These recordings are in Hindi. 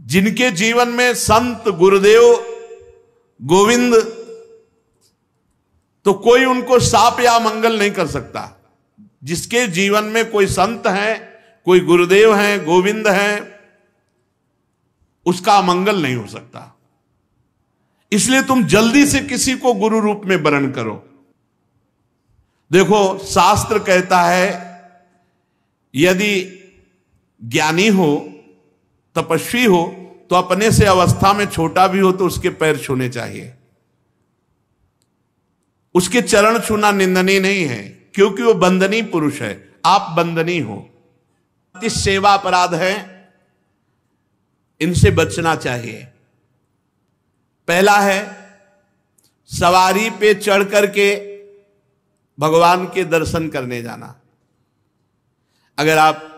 जिनके जीवन में संत गुरुदेव गोविंद, तो कोई उनको शाप या मंगल नहीं कर सकता। जिसके जीवन में कोई संत है, कोई गुरुदेव है, गोविंद है, उसका अमंगल नहीं हो सकता। इसलिए तुम जल्दी से किसी को गुरु रूप में वरण करो। देखो, शास्त्र कहता है यदि ज्ञानी हो, तपस्वी हो, तो अपने से अवस्था में छोटा भी हो तो उसके पैर छूने चाहिए। उसके चरण छूना निंदनीय नहीं है, क्योंकि वो बंदनीय पुरुष है, आप बंदनीय हो। इस सेवा अपराध है, इनसे बचना चाहिए। पहला है सवारी पे चढ़ करके भगवान के दर्शन करने जाना। अगर आप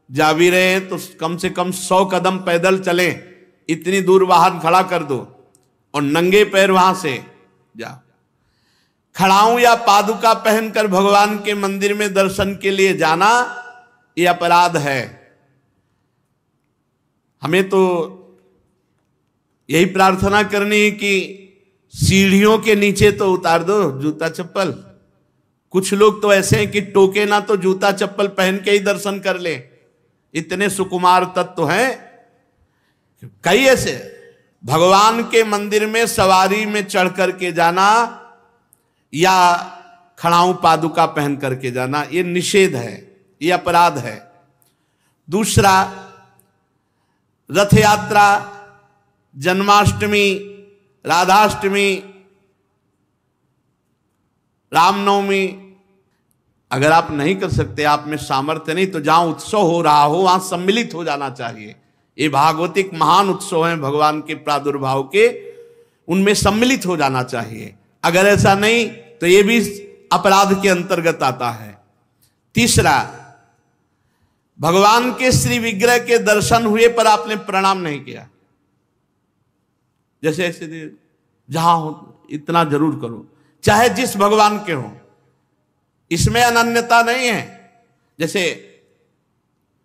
जा भी रहे हैं तो कम से कम 100 कदम पैदल चलें, इतनी दूर वाहन खड़ा कर दो और नंगे पैर वहां से जाओ। खड़ाऊं या पादुका पहनकर भगवान के मंदिर में दर्शन के लिए जाना यह अपराध है। हमें तो यही प्रार्थना करनी है कि सीढ़ियों के नीचे तो उतार दो जूता चप्पल। कुछ लोग तो ऐसे हैं कि टोके ना तो जूता चप्पल पहन के ही दर्शन कर ले। इतने सुकुमार तत्व हैं। कई ऐसे भगवान के मंदिर में सवारी में चढ़ करके जाना या खड़ाऊं पादुका पहन करके जाना, ये निषेध है, ये अपराध है। दूसरा, रथ यात्रा, जन्माष्टमी, राधाष्टमी, रामनवमी, अगर आप नहीं कर सकते, आप में सामर्थ्य नहीं, तो जहां उत्सव हो रहा हो वहां सम्मिलित हो जाना चाहिए। ये भागवतिक महान उत्सव हैं भगवान के प्रादुर्भाव के, उनमें सम्मिलित हो जाना चाहिए। अगर ऐसा नहीं तो ये भी अपराध के अंतर्गत आता है। तीसरा, भगवान के श्री विग्रह के दर्शन हुए पर आपने प्रणाम नहीं किया। जैसे ऐसे जहां हो इतना जरूर करो, चाहे जिस भगवान के हो, इसमें अनन्यता नहीं है। जैसे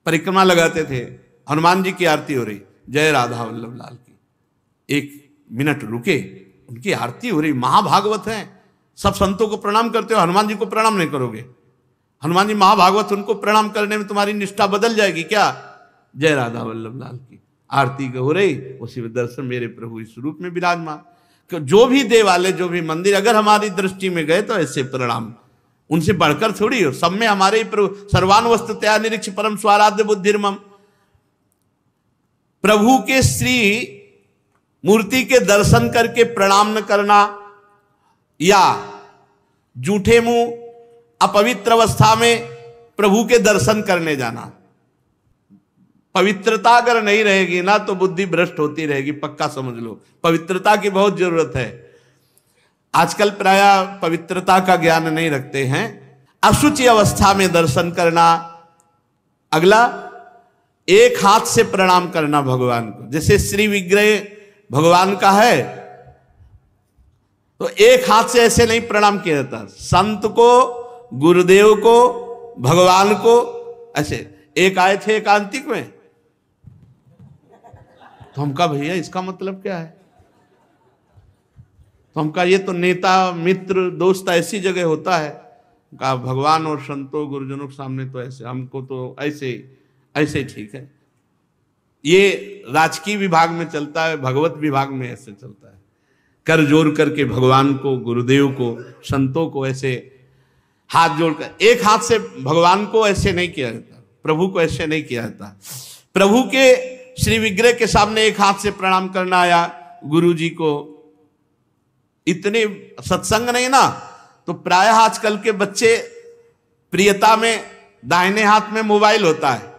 परिक्रमा लगाते थे, हनुमान जी की आरती हो रही, जय राधा वल्लभ लाल की, 1 मिनट रुके, उनकी आरती हो रही, महाभागवत है, सब संतों को प्रणाम करते हो, हनुमान जी को प्रणाम नहीं करोगे? हनुमान जी महाभागवत, उनको प्रणाम करने में तुम्हारी निष्ठा बदल जाएगी क्या? जय राधा वल्लभ लाल की आरती हो रही, उसी में दर्शन मेरे प्रभु इस रूप में विराजमान। जो भी देवालय, जो भी मंदिर अगर हमारी दृष्टि में गए तो ऐसे प्रणाम, उनसे बढ़कर थोड़ी हो। सब में हमारे प्रभु सर्वान वस्तुतया निरीक्ष परम स्वाराध्य बुद्धिर्मम। प्रभु के श्री मूर्ति के दर्शन करके प्रणाम न करना या जूठे मुंह अपवित्र अवस्था में प्रभु के दर्शन करने जाना। पवित्रता अगर नहीं रहेगी ना तो बुद्धि भ्रष्ट होती रहेगी, पक्का समझ लो। पवित्रता की बहुत जरूरत है। आजकल प्रायः पवित्रता का ज्ञान नहीं रखते हैं। अशुचि अवस्था में दर्शन करना। अगला, एक हाथ से प्रणाम करना भगवान को। जैसे श्री विग्रह भगवान का है तो एक हाथ से ऐसे नहीं प्रणाम किया जाता। संत को, गुरुदेव को, भगवान को ऐसे। एक आए थे एकांतिक में, तो हम कहा भैया इसका मतलब क्या है? तो हम कहा ये तो नेता, मित्र, दोस्त ऐसी जगह होता है। कहा भगवान और संतों गुरुजनों के सामने तो ऐसे, हमको तो ऐसे ऐसे ठीक है। ये राजकीय विभाग में चलता है, भगवत विभाग में ऐसे चलता है। कर जोड़ करके भगवान को, गुरुदेव को, संतों को ऐसे हाथ जोड़कर, एक हाथ से भगवान को ऐसे नहीं किया जाता, प्रभु को ऐसे नहीं किया जाता। प्रभु के श्री विग्रह के सामने एक हाथ से प्रणाम करना या गुरु जी को। इतने सत्संग नहीं ना, तो प्रायः आजकल के बच्चे प्रियता में दाहिने हाथ में मोबाइल होता है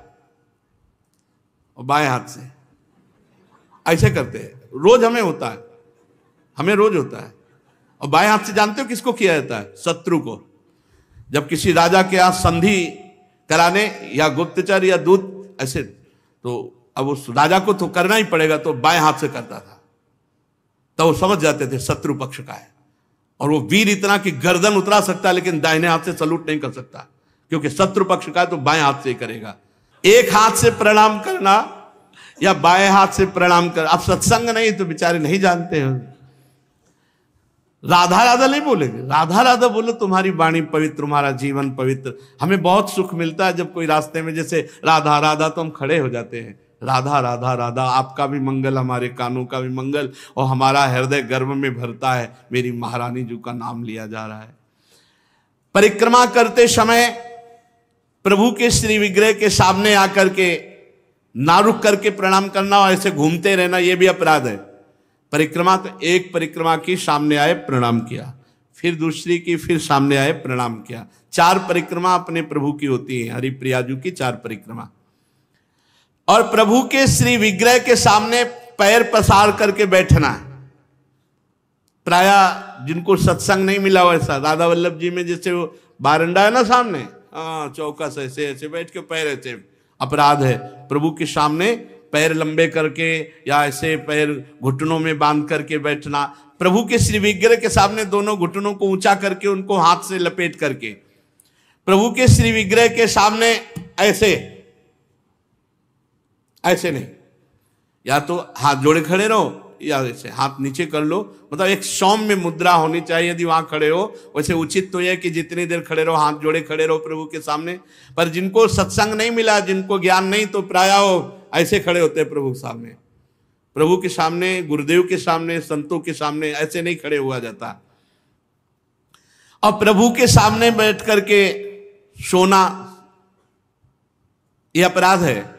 और बाएं हाथ से ऐसे करते हैं। रोज हमें होता है, हमें रोज होता है। और बाएं हाथ से जानते हो किसको किया जाता है? शत्रु को। जब किसी राजा के यहाँ संधि कराने या गुप्तचर या दूत ऐसे, तो अब उस राजा को तो करना ही पड़ेगा, तो बाएं हाथ से करता था। तो वो समझ जाते थे शत्रु पक्ष का है। और वो वीर इतना कि गर्दन उतरा सकता है, लेकिन दाहिने हाथ से सलूट नहीं कर सकता, क्योंकि शत्रु पक्ष का है तो बाएं हाथ से ही करेगा। एक हाथ से प्रणाम करना या बाएं हाथ से प्रणाम कर। अब सत्संग नहीं तो बेचारे नहीं जानते हो, राधा राधा नहीं बोलेंगे, राधा राधा बोलो, तुम्हारी वाणी पवित्र, तुम्हारा जीवन पवित्र। हमें बहुत सुख मिलता है जब कोई रास्ते में जैसे राधा राधा तो हम खड़े हो जाते हैं, राधा राधा राधा, आपका भी मंगल, हमारे कानों का भी मंगल, और हमारा हृदय गर्व में भरता है, मेरी महारानी जी का नाम लिया जा रहा है। परिक्रमा करते समय प्रभु के श्री विग्रह के सामने आकर के ना रुक करके प्रणाम करना और ऐसे घूमते रहना, यह भी अपराध है। परिक्रमा तो एक परिक्रमा की, सामने आए प्रणाम किया, फिर दूसरी की, फिर सामने आए प्रणाम किया। 4 परिक्रमा अपने प्रभु की होती है, हरिप्रियाजू की 4 परिक्रमा। और प्रभु के श्री विग्रह के सामने पैर पसार करके बैठना है। प्राय जिनको सत्संग नहीं मिला वैसा, राधा वल्लभ जी में जैसे वो बारंडा है ना सामने, चौकस ऐसे ऐसे बैठ के पैर ऐसे, अपराध है। प्रभु के सामने पैर लंबे करके या ऐसे पैर घुटनों में बांध करके बैठना। प्रभु के श्री विग्रह के सामने दोनों घुटनों को ऊंचा करके उनको हाथ से लपेट करके, प्रभु के श्री विग्रह के सामने ऐसे ऐसे नहीं, या तो हाथ जोड़े खड़े रहो या ऐसे हाथ नीचे कर लो, मतलब एक सौम्य मुद्रा होनी चाहिए। यदि वहां खड़े हो वैसे उचित तो यह कि जितनी देर खड़े रहो हाथ जोड़े खड़े रहो प्रभु के सामने। पर जिनको सत्संग नहीं मिला, जिनको ज्ञान नहीं, तो प्राय ऐसे खड़े होते हैं प्रभु के सामने। प्रभु के सामने, गुरुदेव के सामने, संतों के सामने ऐसे नहीं खड़े हुआ जाता। और प्रभु के सामने बैठ करके सोना यह अपराध है,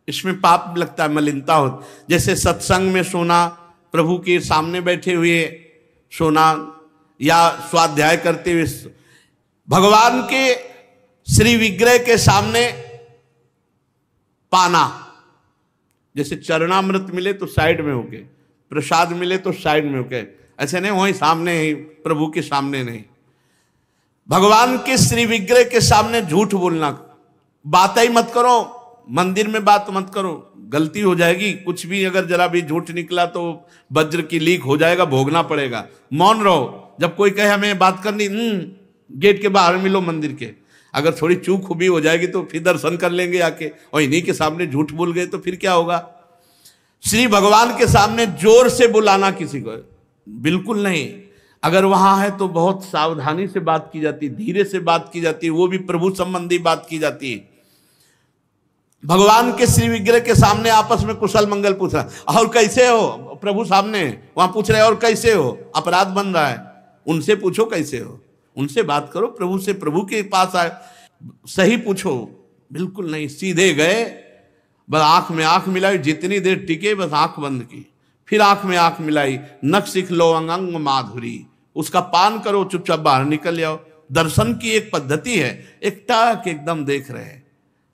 इसमें पाप लगता है, मलिनता हो। जैसे सत्संग में सोना, प्रभु के सामने बैठे हुए सोना, या स्वाध्याय करते हुए, भगवान के श्री विग्रह के सामने पाना। जैसे चरणामृत मिले तो साइड में होके, प्रसाद मिले तो साइड में होके, ऐसे नहीं वहीं सामने ही, प्रभु के सामने नहीं। भगवान के श्री विग्रह के सामने झूठ बोलना, बात ही मत करो, मंदिर में बात मत करो, गलती हो जाएगी। कुछ भी अगर जरा भी झूठ निकला तो वज्र की लीक हो जाएगा, भोगना पड़ेगा। मौन रहो। जब कोई कहे हमें बात करनी, गेट के बाहर मिलो मंदिर के। अगर थोड़ी चूक भी हो जाएगी तो फिर दर्शन कर लेंगे आके, और इन्हीं के सामने झूठ बोल गए तो फिर क्या होगा। श्री भगवान के सामने जोर से बुलाना किसी को बिल्कुल नहीं। अगर वहां है तो बहुत सावधानी से बात की जाती, धीरे से बात की जाती है, वो भी प्रभु संबंधी बात की जाती है। भगवान के श्री विग्रह के सामने आपस में कुशल मंगल पूछ रहा, और कैसे हो, प्रभु सामने वहां पूछ रहे और कैसे हो, अपराध बन रहा है। उनसे पूछो कैसे हो, उनसे बात करो, प्रभु से, प्रभु के पास आए, सही पूछो। बिल्कुल नहीं, सीधे गए, बस आंख में आंख मिलाई, जितनी देर टिके बस आंख बंद की, फिर आंख में आंख मिलाई, नख सिख लो अंग माधुरी, उसका पान करो, चुपचाप बाहर निकल जाओ। दर्शन की एक पद्धति है, एक टाक एकदम देख रहे हैं,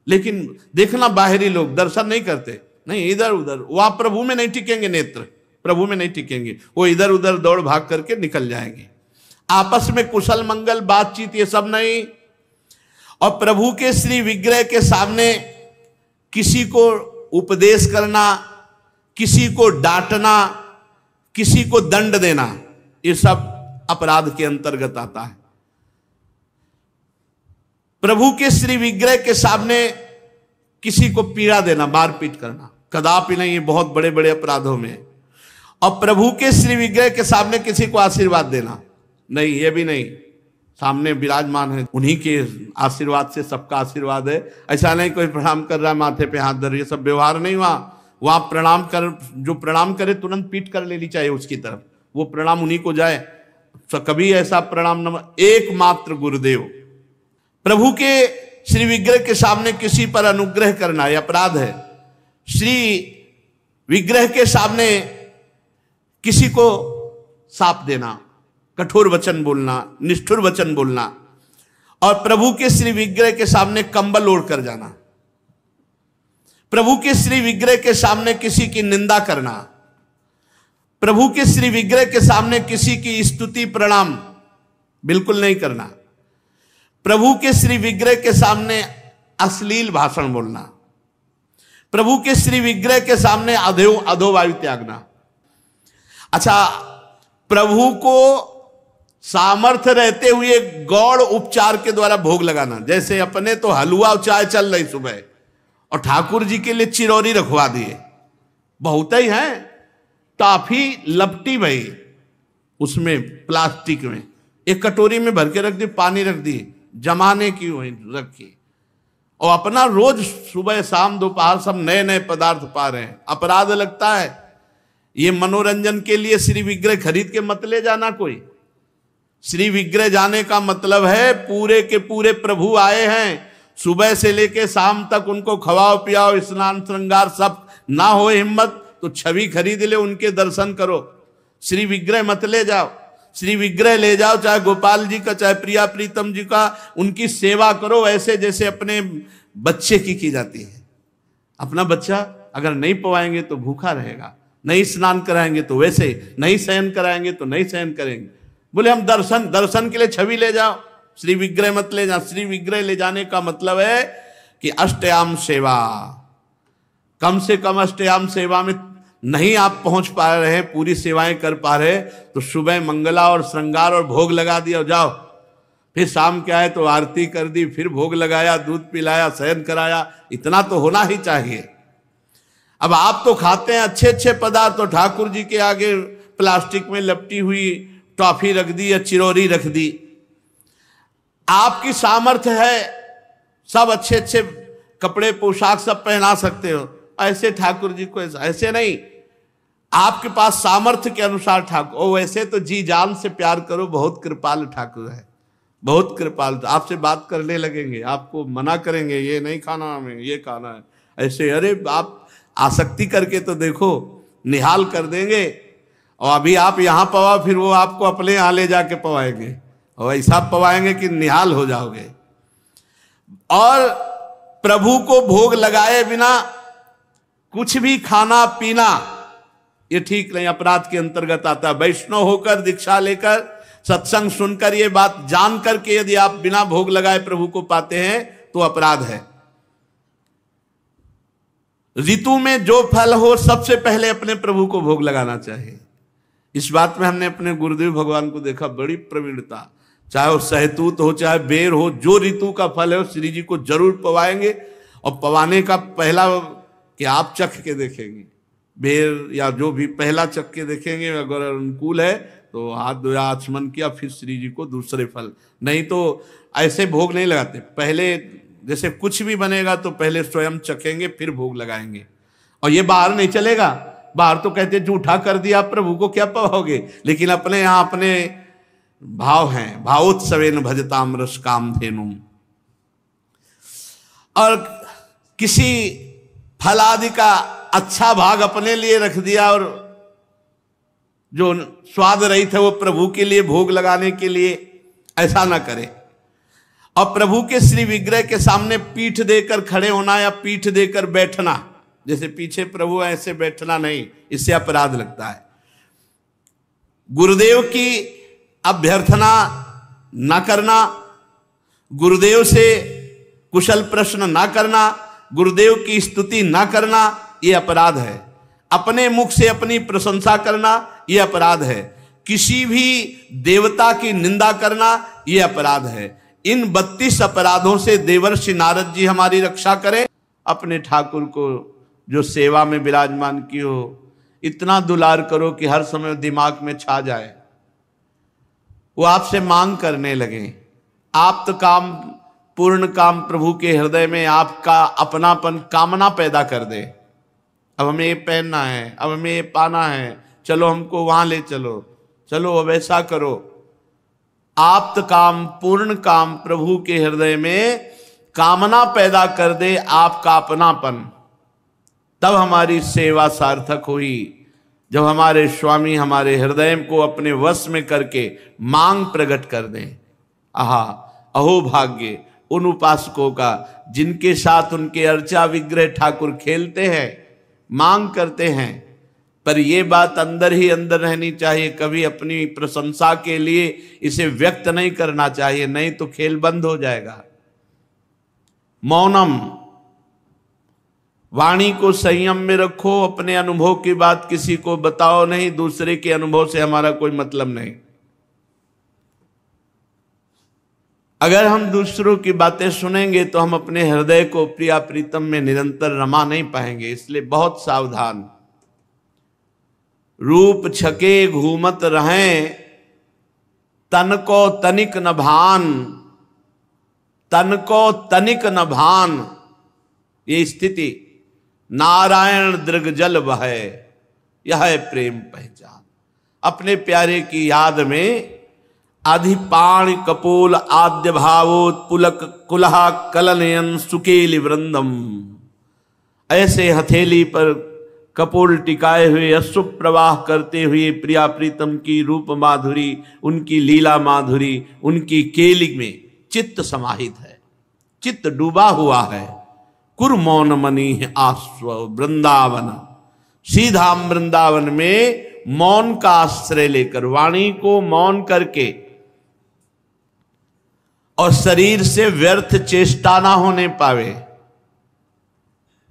लेकिन देखना बाहरी लोग दर्शन नहीं करते, नहीं इधर उधर, वहां प्रभु में नहीं टिकेंगे, नेत्र प्रभु में नहीं टिकेंगे, वो इधर उधर दौड़ भाग करके निकल जाएंगे। आपस में कुशल मंगल बातचीत ये सब नहीं। और प्रभु के श्री विग्रह के सामने किसी को उपदेश करना, किसी को डांटना, किसी को दंड देना, ये सब अपराध के अंतर्गत आता है। प्रभु के श्री विग्रह के सामने किसी को पीड़ा देना, मारपीट करना, कदापि नहीं, ये बहुत बड़े बड़े अपराधों में। और प्रभु के श्री विग्रह के सामने किसी को आशीर्वाद देना, नहीं, ये भी नहीं। सामने विराजमान है, उन्हीं के आशीर्वाद से सबका आशीर्वाद है। ऐसा नहीं कोई प्रणाम कर रहा है माथे पे हाथ धर, ये सब व्यवहार नहीं। वहां प्रणाम कर, जो प्रणाम करे तुरंत पीठ कर लेनी चाहिए उसकी तरफ, वो प्रणाम उन्हीं को जाए। तो कभी ऐसा प्रणाम न, एकमात्र गुरुदेव। प्रभु के श्री विग्रह के सामने किसी पर अनुग्रह करना यह अपराध है। श्री विग्रह के सामने किसी को शाप देना, कठोर वचन बोलना, निष्ठुर वचन बोलना, और प्रभु के श्री विग्रह के सामने कंबल ओढ़ कर जाना, प्रभु के श्री विग्रह के सामने किसी की निंदा करना, प्रभु के श्री विग्रह के सामने किसी की स्तुति प्रणाम बिल्कुल नहीं करना, प्रभु के श्री विग्रह के सामने अश्लील भाषण बोलना, प्रभु के श्री विग्रह के सामने अधोवायु त्यागना। अच्छा, प्रभु को सामर्थ्य रहते हुए गौड़ उपचार के द्वारा भोग लगाना। जैसे अपने तो हलवा और चाय चल रही सुबह, और ठाकुर जी के लिए चिरौरी रखवा दिए, बहुत ही हैं। टॉफी लपटी भई उसमें प्लास्टिक में, एक कटोरी में भर के रख दी, पानी रख दी, जमाने की वही रखी, और अपना रोज सुबह शाम दोपहर सब नए नए पदार्थ पा रहे हैं। अपराध लगता है। ये मनोरंजन के लिए श्री विग्रह खरीद के मत ले जाना कोई। श्री विग्रह जाने का मतलब है पूरे के पूरे प्रभु आए हैं, सुबह से लेके शाम तक उनको खवाओ पियाओ, स्नान श्रृंगार सब ना हो हिम्मत तो छवि खरीद ले, उनके दर्शन करो। श्री विग्रह मत ले जाओ। श्री विग्रह ले जाओ, चाहे गोपाल जी का चाहे प्रिया प्रीतम जी का, उनकी सेवा करो ऐसे जैसे अपने बच्चे की जाती है। अपना बच्चा अगर नहीं पवाएंगे तो भूखा रहेगा, नहीं स्नान कराएंगे तो वैसे, नहीं शयन कराएंगे तो नहीं शयन करेंगे। बोले हम दर्शन के लिए छवि ले जाओ, श्री विग्रह मत ले जाओ। श्री विग्रह ले जाने का मतलब है कि अष्टयाम सेवा, कम से कम अष्टयाम सेवा में नहीं आप पहुंच पा रहे हैं, पूरी सेवाएं कर पा रहे, तो सुबह मंगला और श्रृंगार और भोग लगा दिया और जाओ। फिर शाम के आए तो आरती कर दी, फिर भोग लगाया, दूध पिलाया, शयन कराया, इतना तो होना ही चाहिए। अब आप तो खाते हैं अच्छे अच्छे पदार्थ, तो ठाकुर जी के आगे प्लास्टिक में लपटी हुई टॉफी रख दी या चिरौरी रख दी। आपकी सामर्थ्य है, सब अच्छे अच्छे कपड़े पोशाक सब पहना सकते हो, ऐसे ठाकुर जी को ऐसे नहीं। आपके पास सामर्थ्य के अनुसार ठाकुर, ओ वैसे तो जी जान से प्यार करो, बहुत कृपाल ठाकुर है, बहुत कृपाल। आपसे बात करने लगेंगे, आपको मना करेंगे, ये नहीं खाना हमें, ये खाना है ऐसे। अरे आप आसक्ति करके तो देखो, निहाल कर देंगे। और अभी आप यहाँ पवा, फिर वो आपको अपने यहाँ ले जाके पवाएंगे, और ऐसा पवाएंगे कि निहाल हो जाओगे। और प्रभु को भोग लगाए बिना कुछ भी खाना पीना ये ठीक नहीं, अपराध के अंतर्गत आता है। वैष्णव होकर दीक्षा लेकर सत्संग सुनकर ये बात जान करके यदि आप बिना भोग लगाए प्रभु को पाते हैं तो अपराध है। ऋतु में जो फल हो सबसे पहले अपने प्रभु को भोग लगाना चाहिए। इस बात में हमने अपने गुरुदेव भगवान को देखा, बड़ी प्रवीणता। चाहे वो सहतूत हो चाहे बेर हो, जो ऋतु का फल है वो श्री जी को जरूर पवाएंगे। और पवाने का पहला कि आप चख के देखेंगे, बेर या जो भी पहला चख के देखेंगे, अगर अनुकूल है तो हाथ धोया आचमन किया, फिर श्री जी को दूसरे फल। नहीं तो ऐसे भोग नहीं लगाते, पहले जैसे कुछ भी बनेगा तो पहले स्वयं चखेंगे फिर भोग लगाएंगे। और ये बाहर नहीं चलेगा, बाहर तो कहते जूठा कर दिया प्रभु को क्या पवाओगे, लेकिन अपने यहाँ अपने भाव हैं, भावोत्सवेन भजताम रस कामधेनुम। और किसी फल आदि का अच्छा भाग अपने लिए रख दिया और जो स्वाद रहित है वो प्रभु के लिए भोग लगाने के लिए, ऐसा ना करें। और प्रभु के श्री विग्रह के सामने पीठ देकर खड़े होना या पीठ देकर बैठना, जैसे पीछे प्रभु है ऐसे बैठना नहीं, इससे अपराध लगता है। गुरुदेव की अभ्यर्थना ना करना, गुरुदेव से कुशल प्रश्न ना करना, गुरुदेव की स्तुति ना करना, ये अपराध है। अपने मुख से अपनी प्रशंसा करना ये अपराध है। किसी भी देवता की निंदा करना ये अपराध है। इन 32 अपराधों से देवर्षि नारद जी हमारी रक्षा करें। अपने ठाकुर को जो सेवा में विराजमान की हो, इतना दुलार करो कि हर समय दिमाग में छा जाए, वो आपसे मांग करने लगे। आप तो काम पूर्ण काम प्रभु के हृदय में आपका अपनापन कामना पैदा कर दे। अब हमें ये पहनना है, अब हमें ये पाना है, चलो हमको वहां ले चलो, चलो अब ऐसा करो। आप काम पूर्ण काम प्रभु के हृदय में कामना पैदा कर दे, आपका अपनापन, तब हमारी सेवा सार्थक हुई। जब हमारे स्वामी हमारे हृदय को अपने वश में करके मांग प्रकट कर दें। आहा अहो भाग्य उन उपासकों का जिनके साथ उनके अर्चा विग्रह ठाकुर खेलते हैं, मांग करते हैं, पर यह बात अंदर ही अंदर रहनी चाहिए। कभी अपनी प्रशंसा के लिए इसे व्यक्त नहीं करना चाहिए, नहीं तो खेल बंद हो जाएगा। मौनम, वाणी को संयम में रखो, अपने अनुभव की बात किसी को बताओ नहीं, दूसरे के अनुभव से हमारा कोई मतलब नहीं। अगर हम दूसरों की बातें सुनेंगे तो हम अपने हृदय को प्रिया प्रीतम में निरंतर रमा नहीं पाएंगे। इसलिए बहुत सावधान। रूप छके घूमत रहें, तन को तनिक न भान, तन को तनिक न भान। ये स्थिति नारायण दृग जल बहे, यह है प्रेम पहचान। अपने प्यारे की याद में अधिपाण कपोल आद्य भावोत्पुलक कुलहा कलनयन सुकेली वृंदम। ऐसे हथेली पर कपोल टिकाए हुए अश्रु प्रवाह करते हुए प्रिया प्रीतम की रूप माधुरी, उनकी लीला माधुरी, उनकी केली में चित्त समाहित है, चित्त डूबा हुआ है। कुरमौन मनी आस्व वृंदावन, सीधा वृंदावन में मौन का आश्रय लेकर, वाणी को मौन करके और शरीर से व्यर्थ चेष्टा ना होने पावे,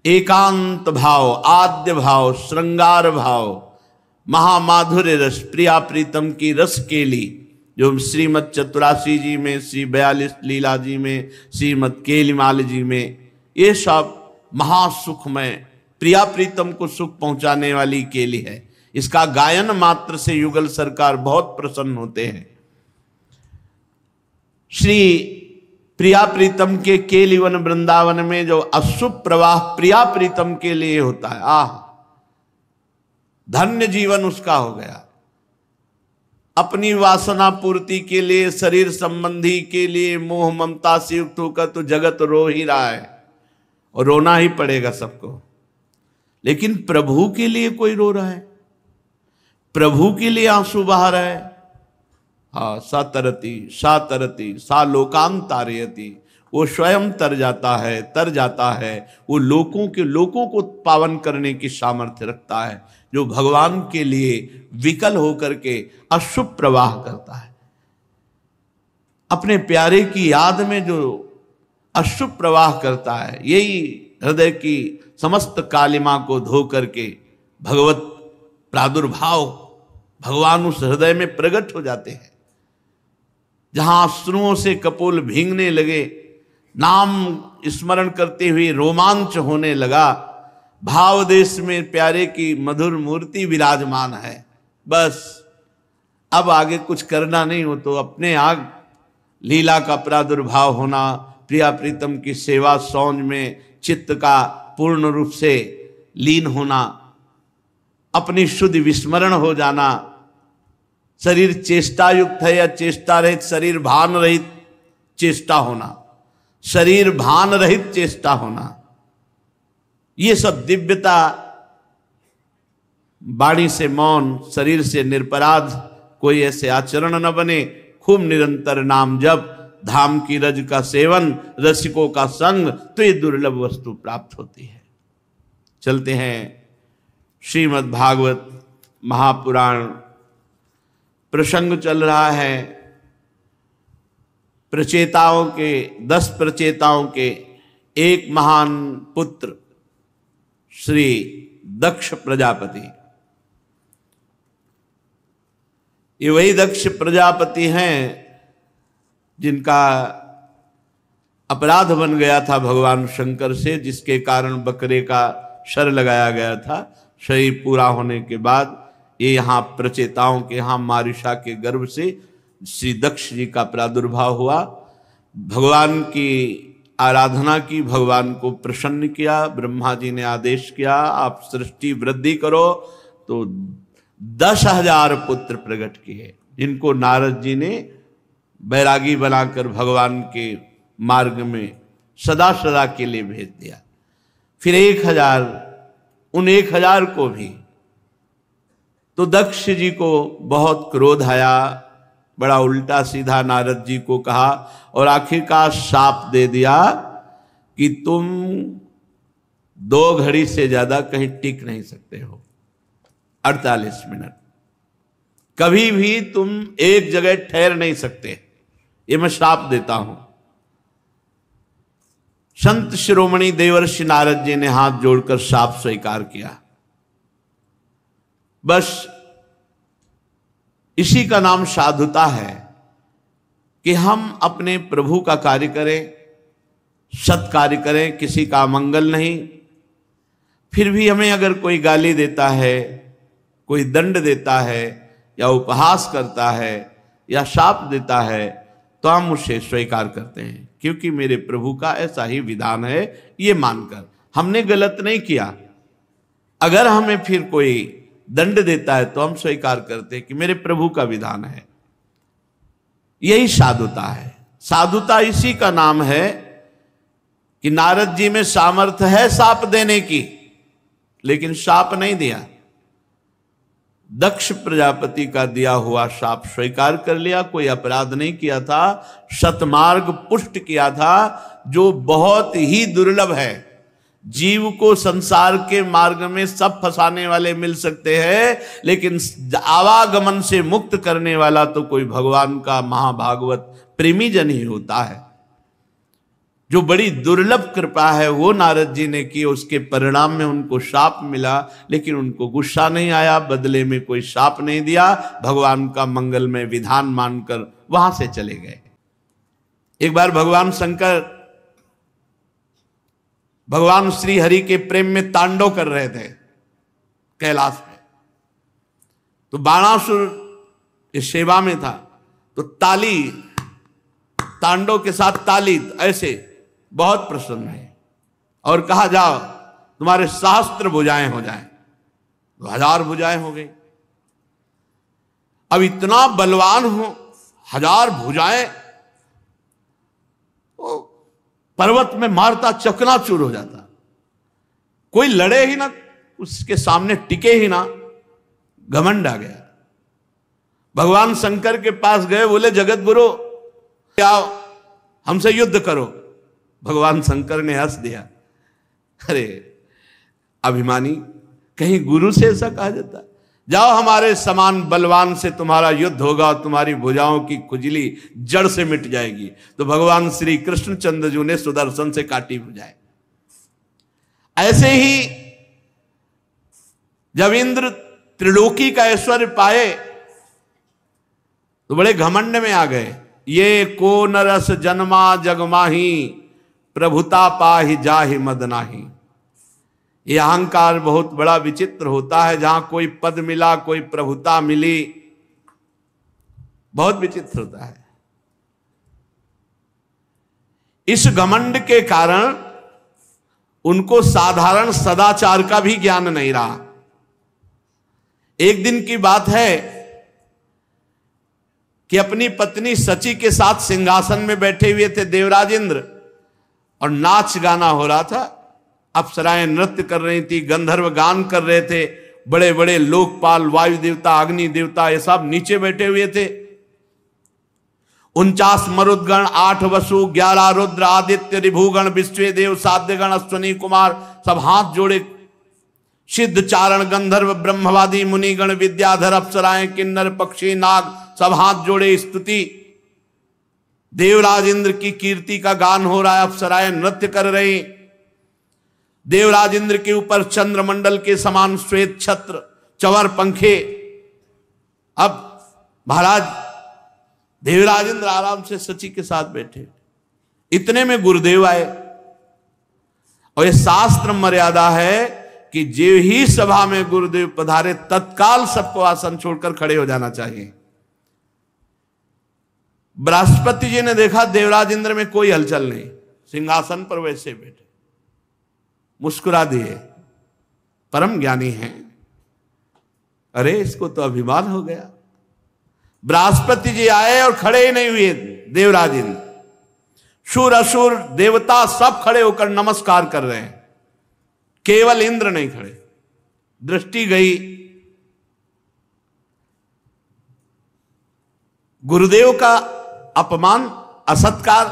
एकांत भाव, आद्य भाव, श्रृंगार भाव, महामाधुर्य रस, प्रिया प्रीतम की रस केली जो श्रीमद चतुरासी जी में, श्री 42 लीला जी में, श्रीमद केलीमाल जी में, ये सब महासुखमय प्रिया प्रीतम को सुख पहुंचाने वाली केली है। इसका गायन मात्र से युगल सरकार बहुत प्रसन्न होते हैं। श्री प्रिया प्रीतम के केलीवन वृंदावन में जो अश्रु प्रवाह प्रिया प्रीतम के लिए होता है, आह धन्य जीवन उसका हो गया। अपनी वासना पूर्ति के लिए, शरीर संबंधी के लिए मोह ममता से युक्त होकर तो जगत रो ही रहा है और रोना ही पड़ेगा सबको, लेकिन प्रभु के लिए कोई रो रहा है, प्रभु के लिए आंसू बहा रहा है। हाँ, सा तरती सा लोकान तारयति, वो स्वयं तर जाता है, वो लोगों को पावन करने की सामर्थ्य रखता है, जो भगवान के लिए विकल होकर के अश्रु प्रवाह करता है। अपने प्यारे की याद में जो अश्रु प्रवाह करता है, यही हृदय की समस्त कालिमा को धो करके भगवत प्रादुर्भाव, भगवान उस हृदय में प्रकट हो जाते हैं। जहां अश्रुओं से कपोल भींगने लगे, नाम स्मरण करते हुए रोमांच होने लगा, भाव देश में प्यारे की मधुर मूर्ति विराजमान है। बस अब आगे कुछ करना नहीं हो तो अपने आग लीला का प्रादुर्भाव होना, प्रिया प्रीतम की सेवा सौंज में चित्त का पूर्ण रूप से लीन होना, अपनी शुद्ध विस्मरण हो जाना, शरीर चेष्टा युक्त है या चेष्टा रहित, शरीर भान रहित चेष्टा होना, शरीर भान रहित चेष्टा होना, ये सब दिव्यता, वाणी से मौन, शरीर से निरपराध, कोई ऐसे आचरण न बने, खूब निरंतर नाम जप, धाम की रज का सेवन, रसिकों का संग, तो ये दुर्लभ वस्तु प्राप्त होती है। चलते हैं श्रीमद् भागवत महापुराण, प्रसंग चल रहा है प्रचेताओं के, 10 प्रचेताओं के एक महान पुत्र श्री दक्ष प्रजापति। ये वही दक्ष प्रजापति हैं जिनका अपराध बन गया था भगवान शंकर से, जिसके कारण बकरे का शर लगाया गया था। शरीर पूरा होने के बाद ये यहाँ प्रचेताओं के यहाँ मारिशा के गर्भ से श्री दक्ष जी का प्रादुर्भाव हुआ। भगवान की आराधना की, भगवान को प्रसन्न किया। ब्रह्मा जी ने आदेश किया आप सृष्टि वृद्धि करो, तो 10,000 पुत्र प्रकट किए, जिनको नारद जी ने बैरागी बनाकर भगवान के मार्ग में सदा सदा के लिए भेज दिया। फिर 1,000, उन 1,000 को भी, तो दक्ष जी को बहुत क्रोध आया, बड़ा उल्टा सीधा नारद जी को कहा और आखिरकार शाप दे दिया कि तुम 2 घड़ी से ज्यादा कहीं टिक नहीं सकते हो, 48 मिनट कभी भी तुम एक जगह ठहर नहीं सकते, ये मैं शाप देता हूं। संत शिरोमणि देवर्षि नारद जी ने हाथ जोड़कर शाप स्वीकार किया। बस इसी का नाम साधुता है कि हम अपने प्रभु का कार्य करें, सत कार्य करें, किसी का मंगल नहीं। फिर भी हमें अगर कोई गाली देता है कोई दंड देता है या उपहास करता है या शाप देता है तो हम उसे स्वीकार करते हैं, क्योंकि मेरे प्रभु का ऐसा ही विधान है, ये मानकर हमने गलत नहीं किया। अगर हमें फिर कोई दंड देता है तो हम स्वीकार करते हैं कि मेरे प्रभु का विधान है। यही साधुता है। साधुता इसी का नाम है कि नारद जी में सामर्थ्य है शाप देने की, लेकिन शाप नहीं दिया। दक्ष प्रजापति का दिया हुआ शाप स्वीकार कर लिया, कोई अपराध नहीं किया था, सतमार्ग पुष्ट किया था, जो बहुत ही दुर्लभ है। जीव को संसार के मार्ग में सब फंसाने वाले मिल सकते हैं, लेकिन आवागमन से मुक्त करने वाला तो कोई भगवान का महाभागवत प्रेमी जन ही होता है। जो बड़ी दुर्लभ कृपा है वो नारद जी ने की, उसके परिणाम में उनको शाप मिला, लेकिन उनको गुस्सा नहीं आया, बदले में कोई शाप नहीं दिया, भगवान का मंगलमय विधान मानकर वहां से चले गए। एक बार भगवान शंकर भगवान श्री हरि के प्रेम में तांडव कर रहे थे कैलाश में, तो बाणासुर इस सेवा में था, तो ताली, तांडव के साथ ताली ऐसे बहुत प्रसन्न है और कहा जाओ तुम्हारे सहस्त्र भुजाएं हो जाएं, 1000 भुजाएं हो गई। अब इतना बलवान हो, 1000 भुजाएं, पर्वत में मारता चकनाचूर हो जाता, कोई लड़े ही ना, उसके सामने टिके ही ना, घमंड आ गया। भगवान शंकर के पास गए, बोले जगत गुरु आओ हमसे युद्ध करो। भगवान शंकर ने हंस दिया, अरे अभिमानी, कहीं गुरु से ऐसा कहा जाता? जाओ हमारे समान बलवान से तुम्हारा युद्ध होगा और तुम्हारी भुजाओं की खुजली जड़ से मिट जाएगी। तो भगवान श्री कृष्णचंद्र जी ने सुदर्शन से काटी भुजाएं। ऐसे ही जब इंद्र त्रिलोकी का ऐश्वर्य पाए तो बड़े घमंड में आ गए। ये को नरस जन्मा जगमाही, प्रभुता पाहि जाहि मद नाही। ये अहंकार बहुत बड़ा विचित्र होता है। जहां कोई पद मिला, कोई प्रभुता मिली, बहुत विचित्र होता है। इस घमंड के कारण उनको साधारण सदाचार का भी ज्ञान नहीं रहा। एक दिन की बात है कि अपनी पत्नी सची के साथ सिंहासन में बैठे हुए थे देवराज इंद्र, और नाच गाना हो रहा था। अप्सराएं नृत्य कर रही थी, गंधर्व गान कर रहे थे, बड़े बड़े लोकपाल, वायु देवता, अग्नि देवता, ये सब नीचे बैठे हुए थे। 49 मरुदगण, 8 वसु, 11 रुद्र, आदित्य, रिभुगण, विश्वे देव, साध्यगण, अश्वनी कुमार, सब हाथ जोड़े। सिद्ध चारण, गंधर्व, ब्रह्मवादी, मुनिगण, विद्याधर, अप्सराएं, किन्नर, पक्षी, नाग, सब हाथ जोड़े स्तुति। देवराज इंद्र की कीर्ति का गान हो रहा है, अप्सराएं नृत्य कर रही। देवराज इंद्र के ऊपर चंद्रमंडल के समान श्वेत छत्र, चवर पंखे। अब महाराज देवराज इंद्र आराम से सची के साथ बैठे, इतने में गुरुदेव आए। और ये शास्त्र मर्यादा है कि जो ही सभा में गुरुदेव पधारे तत्काल सबको आसन छोड़कर खड़े हो जाना चाहिए। बृहस्पति जी ने देखा देवराज इंद्र में कोई हलचल नहीं, सिंहासन पर वैसे बैठे, मुस्कुरा दिए, परम ज्ञानी हैं। अरे इसको तो अभिमान हो गया। बृहस्पति जी आए और खड़े ही नहीं हुए देवराज इंद्र। शूर असुर देवता सब खड़े होकर नमस्कार कर रहे हैं, केवल इंद्र नहीं खड़े। दृष्टि गई, गुरुदेव का अपमान, असत्कार,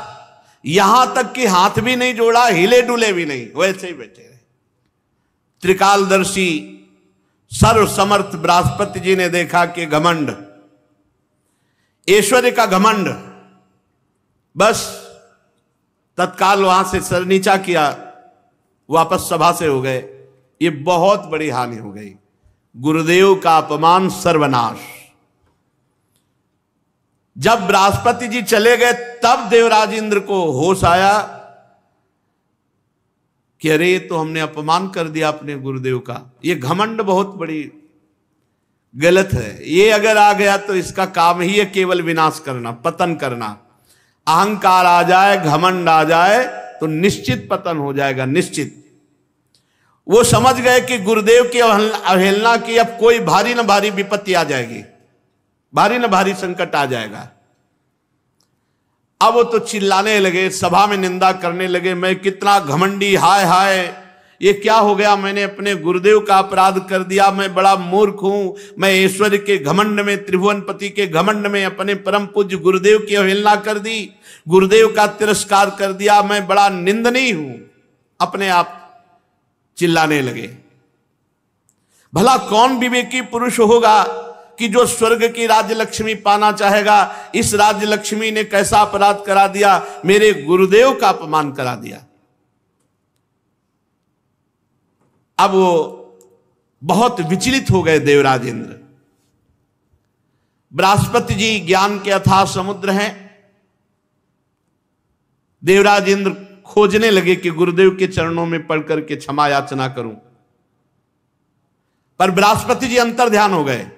यहां तक कि हाथ भी नहीं जोड़ा, हिले डुले भी नहीं, वैसे ही बैठे रहे। त्रिकालदर्शी सर्व समर्थ बृहस्पति जी ने देखा कि घमंड, ऐश्वर्य का घमंड, बस तत्काल वहां से सर नीचा किया, वापस सभा से हो गए। ये बहुत बड़ी हानि हो गई। गुरुदेव का अपमान, सर्वनाश। जब बृहस्पति जी चले गए तब देवराज इंद्र को होश आया कि अरे तो हमने अपमान कर दिया अपने गुरुदेव का। ये घमंड बहुत बड़ी गलत है। ये अगर आ गया तो इसका काम ही है केवल विनाश करना, पतन करना। अहंकार आ जाए, घमंड आ जाए तो निश्चित पतन हो जाएगा, निश्चित। वो समझ गए कि गुरुदेव की अवहेलना की, अब कोई भारी न भारी विपत्ति आ जाएगी, भारी न भारी संकट आ जाएगा। अब वो तो चिल्लाने लगे, सभा में निंदा करने लगे, मैं कितना घमंडी, हाय हाय ये क्या हो गया, मैंने अपने गुरुदेव का अपराध कर दिया, मैं बड़ा मूर्ख हूं, मैं ऐश्वर्य के घमंड में, त्रिभुवनपति के घमंड में अपने परम पूज्य गुरुदेव की अवहेलना कर दी, गुरुदेव का तिरस्कार कर दिया, मैं बड़ा निंदनीय हूं। अपने आप चिल्लाने लगे। भला कौन विवेकी पुरुष होगा कि जो स्वर्ग की राज्य लक्ष्मी पाना चाहेगा? इस राज्य लक्ष्मी ने कैसा अपराध करा दिया, मेरे गुरुदेव का अपमान करा दिया। अब वो बहुत विचलित हो गए देवराज इंद्र। बृहस्पति जी ज्ञान के अथाह समुद्र हैं। देवराज इंद्र खोजने लगे कि गुरुदेव के चरणों में पढ़कर के क्षमा याचना करूं, पर बृहस्पति जी अंतर ध्यान हो गए।